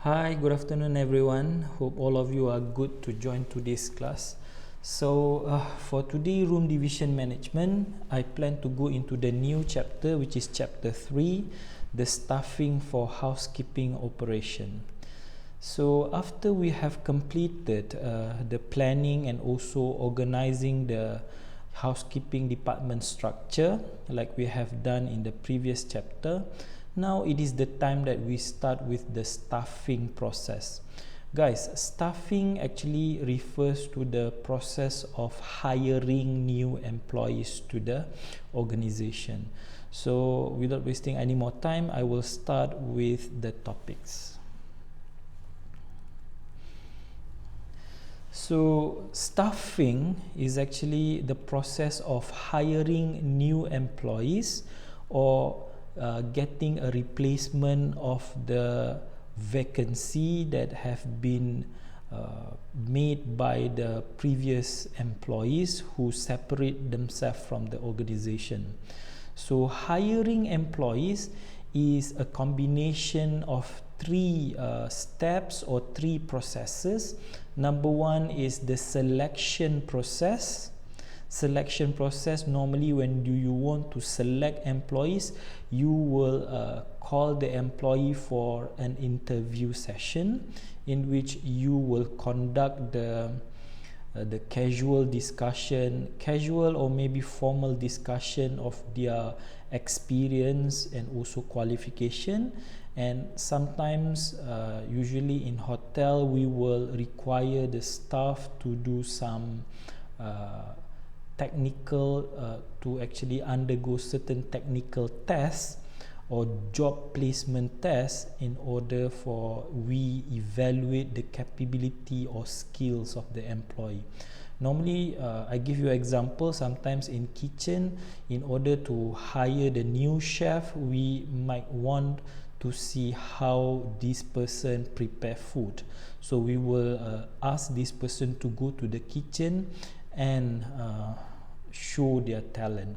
Hi, good afternoon everyone. Hope all of you are good to join today's class. For today, room division management, I plan to go into the new chapter, which is chapter 3, the staffing for housekeeping operation. So after we have completed the planning and also organizing the housekeeping department structure like we have done in the previous chapter, now it is the time that we start with the staffing process. Guys, staffing actually refers to the process of hiring new employees to the organization. So without wasting any more time, I will start with the topics. So staffing is actually the process of hiring new employees or getting a replacement of the vacancy that have been made by the previous employees who separate themselves from the organization. So hiring employees is a combination of three steps or three processes. Number one is the selection process. Selection process, normally when you want to select employees, you will call the employee for an interview session in which you will conduct the casual discussion, casual or maybe formal discussion of their experience and also qualification. And sometimes usually in hotel we will require the staff to do some technical to actually undergo certain technical tests or job placement tests in order for we evaluate the capability or skills of the employee. Normally I give you an example. Sometimes in kitchen, in order to hire the new chef, we might want to see how this person prepare food. So we will ask this person to go to the kitchen and show their talent.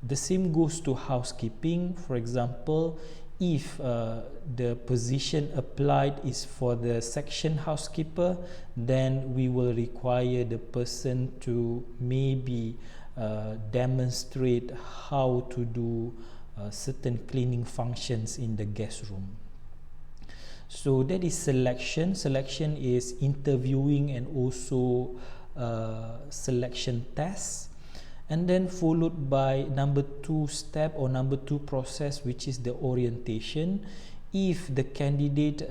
The same goes to housekeeping. For example, if the position applied is for the section housekeeper, then we will require the person to maybe demonstrate how to do certain cleaning functions in the guest room. So that is selection. Selection is interviewing and also selection tests, and then followed by number 2 step or number 2 process, which is the orientation. If the candidate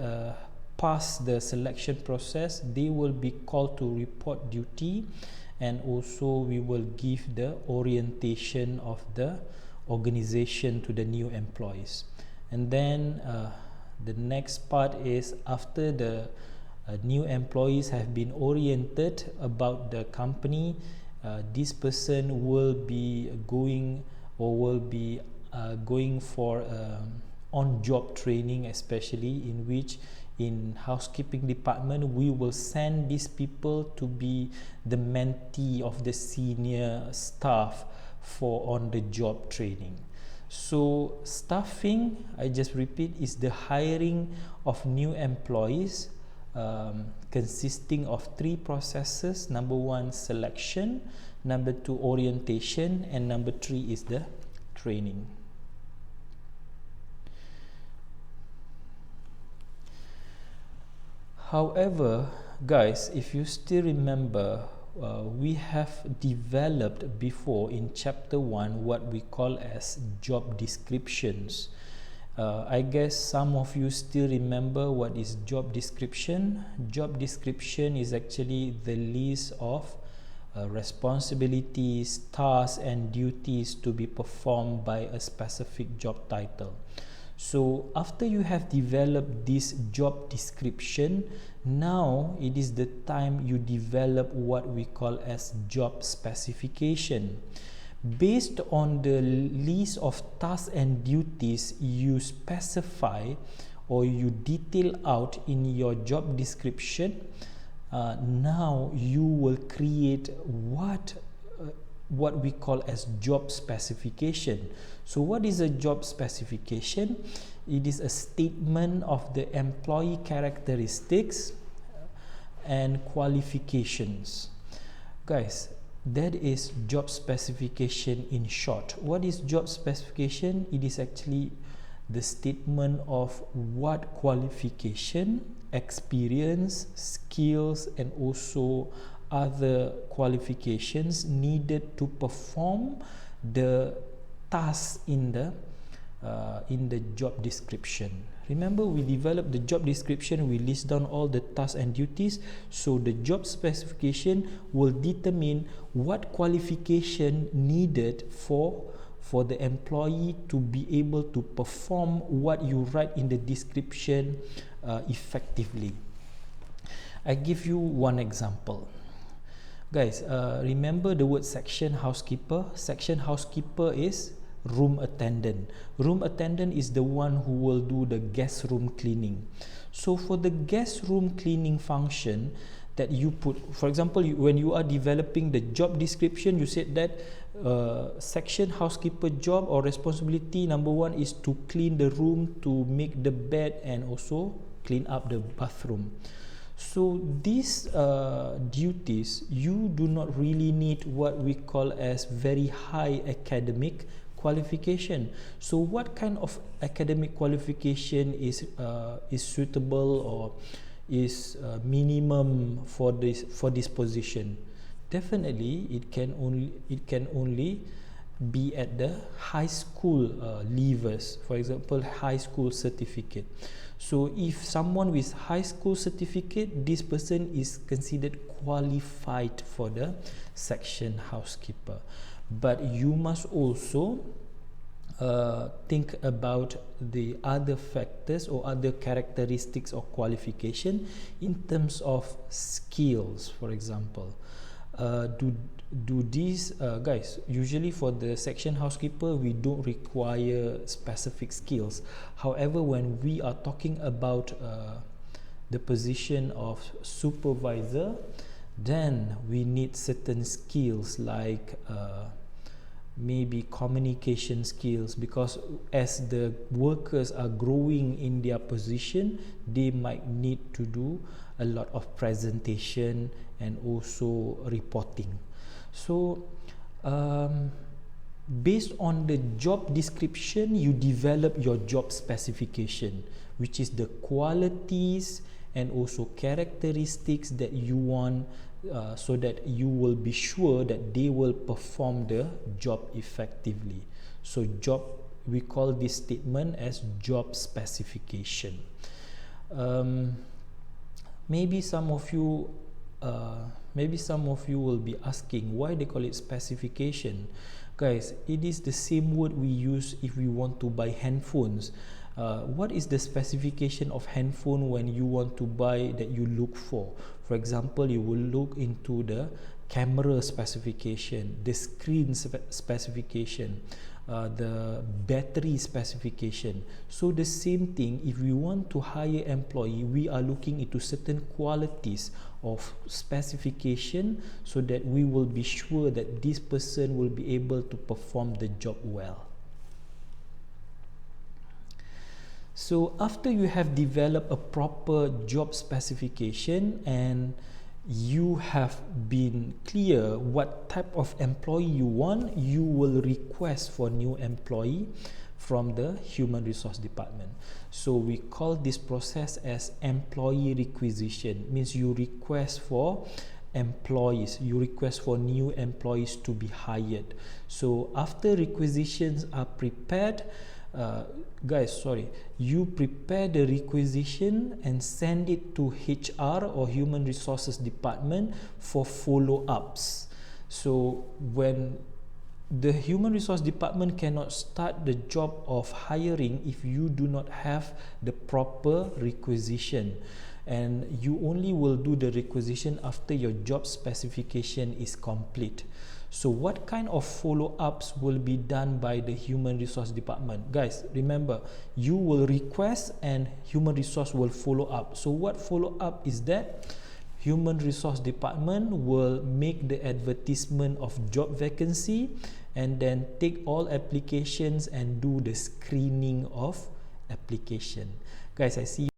pass the selection process, they will be called to report duty, and also we will give the orientation of the organization to the new employees. And then the next part is after the new employees have been oriented about the company, this person will be going for on-job training, especially in which in housekeeping department we will send these people to be the mentee of the senior staff for on-the-job training. So staffing, I just repeat, is the hiring of new employees consisting of 3 processes. Number 1, selection. Number 2, orientation. And number 3 is the training. However, guys, if you still remember, we have developed before in chapter 1 what we call as job descriptions. I guess some of you still remember what is job description. Job description is actually the list of responsibilities, tasks and duties to be performed by a specific job title. So after you have developed this job description, now it is the time you develop what we call as job specification. Based on the list of tasks and duties you specify or you detail out in your job description, now you will create what we call as job specification. So what is a job specification? It is a statement of the employee characteristics and qualifications. Guys, that is job specification in short. What is job specification? It is actually the statement of what qualification, experience, skills, and also other qualifications needed to perform the task in the job description. Remember, we developed the job description, we list down all the tasks and duties, so the job specification will determine what qualification needed for the employee to be able to perform what you write in the description effectively. I give you one example. Guys, remember the word section housekeeper? Section housekeeper is room attendant. Room attendant is the one who will do the guest room cleaning. So for the guest room cleaning function that you put, for example, when you are developing the job description, you said that section housekeeper job or responsibility number 1 is to clean the room, to make the bed, and also clean up the bathroom. So these duties, you do not really need what we call as very high academic qualification. So what kind of academic qualification is suitable or is minimum for this position? Definitely it can only be at the high school levels, for example high school certificate. So if someone with high school certificate, this person is considered qualified for the section housekeeper. But you must also think about the other factors or other characteristics or qualification in terms of skills. For example, do these guys, usually for the section housekeeper we don't require specific skills. However, when we are talking about the position of supervisor, then we need certain skills like maybe communication skills, because as the workers are growing in their position, they might need to do a lot of presentation and also reporting. So based on the job description, you develop your job specification, which is the qualities and also characteristics that you want, so that you will be sure that they will perform the job effectively. So we call this statement as job specification. Maybe some of you will be asking why they call it specification. Guys, it is the same word we use if we want to buy handphones. What is the specification of handphone when you want to buy that you look for? For example, you will look into the camera specification, the screen specification, the battery specification. So the same thing, if we want to hire employee, we are looking into certain qualities of specification so that we will be sure that this person will be able to perform the job well. So after you have developed a proper job specification and you have been clear what type of employee you want, you will request for new employee from the human resource department. So we call this process as employee requisition. Means you request for employees, you request for new employees to be hired. So after requisitions are prepared, you prepare the requisition and send it to HR or human resources department for follow-ups. So when the human resource department cannot start the job of hiring if you do not have the proper requisition, and you only will do the requisition after your job specification is complete. So what kind of follow-ups will be done by the human resource department? Guys, remember, you will request and human resource will follow up. So what follow-up is that? Human resource department will make the advertisement of job vacancy and then take all applications and do the screening of application. Guys, I see